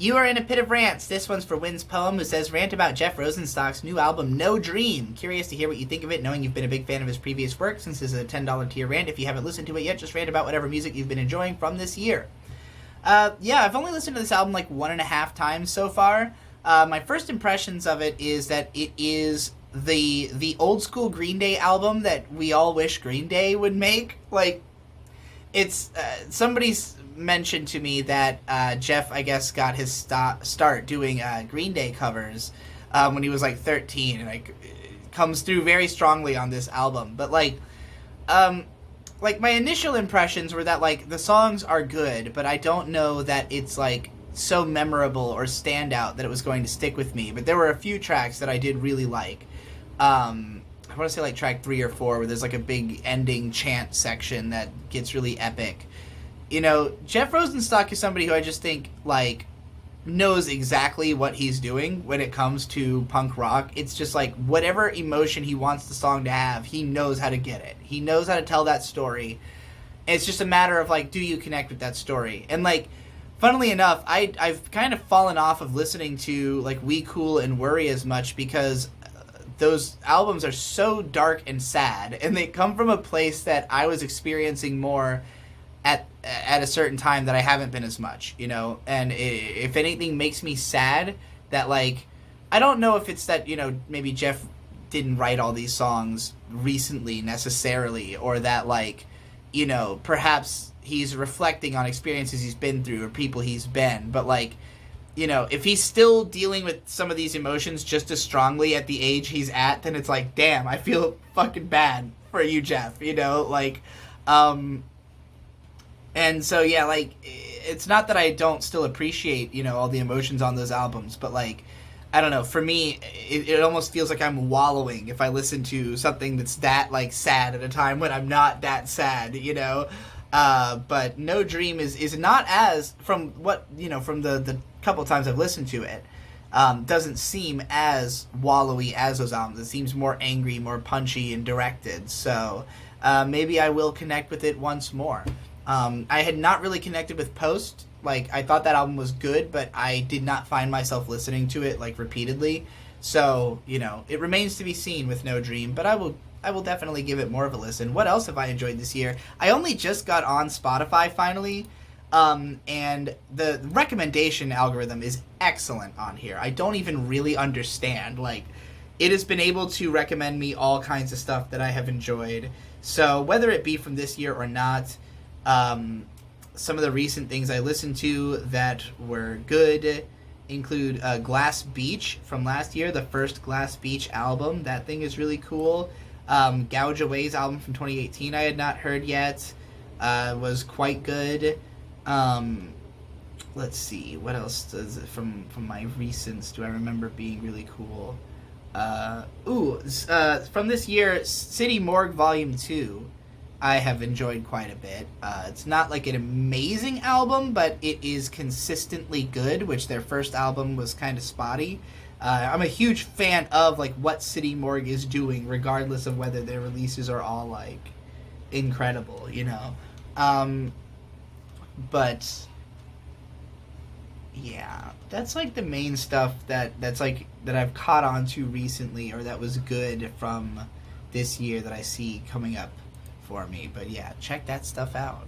You are in a pit of rants. This one's for Wynn's Poem, who says, rant about Jeff Rosenstock's new album, No Dream. Curious to hear what you think of it, knowing you've been a big fan of his previous work. Since this is a $10 tier rant, if you haven't listened to it yet, just rant about whatever music you've been enjoying from this year. Yeah, I've only listened to this album like 1.5 times so far. My first impressions of it is that it is the old school Green Day album that we all wish Green Day would make. Like, it's somebody's mentioned to me that Jeff, I guess, got his start doing Green Day covers when he was like 13, and like it comes through very strongly on this album. But like my initial impressions were that like the songs are good, but I don't know that it's like so memorable or standout that it was going to stick with me. But there were a few tracks that I did really like. I want to say like track 3 or 4, where there's like a big ending chant section that gets really epic. You know, Jeff Rosenstock is somebody who I just think, like, knows exactly what he's doing when it comes to punk rock. It's just, like, whatever emotion he wants the song to have, he knows how to get it. He knows how to tell that story. And it's just a matter of, like, do you connect with that story? And, like, funnily enough, I've kind of fallen off of listening to, like, We Cool and Worry as much because those albums are so dark and sad, and they come from a place that I was experiencing more at a certain time that I haven't been as much, you know. And if anything makes me sad, that like, I don't know if it's that, you know, maybe Jeff didn't write all these songs recently necessarily, or that like, you know, perhaps he's reflecting on experiences he's been through or people he's been, but like, you know, if he's still dealing with some of these emotions just as strongly at the age he's at, then it's like, damn, I feel fucking bad for you, Jeff, you know, like, and so, yeah, like, it's not that I don't still appreciate, you know, all the emotions on those albums, but, like, I don't know, for me, it almost feels like I'm wallowing if I listen to something that's that, like, sad at a time when I'm not that sad, you know? But No Dream is not as, from what, you know, from the couple times I've listened to it, doesn't seem as wallowy as those albums. It seems more angry, more punchy and directed, so maybe I will connect with it once more. I had not really connected with Post. Like, I thought that album was good, but I did not find myself listening to it, like, repeatedly. So, you know, it remains to be seen with No Dream, but I will definitely give it more of a listen. What else have I enjoyed this year? I only just got on Spotify, finally, and the recommendation algorithm is excellent on here. I don't even really understand. Like, it has been able to recommend me all kinds of stuff that I have enjoyed. So, whether it be from this year or not, some of the recent things I listened to that were good include Glass Beach from last year, the first Glass Beach album. That thing is really cool. Gouge Away's album from 2018 I had not heard yet. Was quite good. Let's see, what else does it from my recents do I remember being really cool? From this year, City Morgue Volume 2 I have enjoyed quite a bit. It's not like an amazing album, but it is consistently good, which their first album was kind of spotty. I'm a huge fan of like what City Morgue is doing, regardless of whether their releases are all like incredible, you know. But yeah, that's like the main stuff that's like that I've caught on to recently, or that was good from this year that I see coming up for me. But yeah, check that stuff out.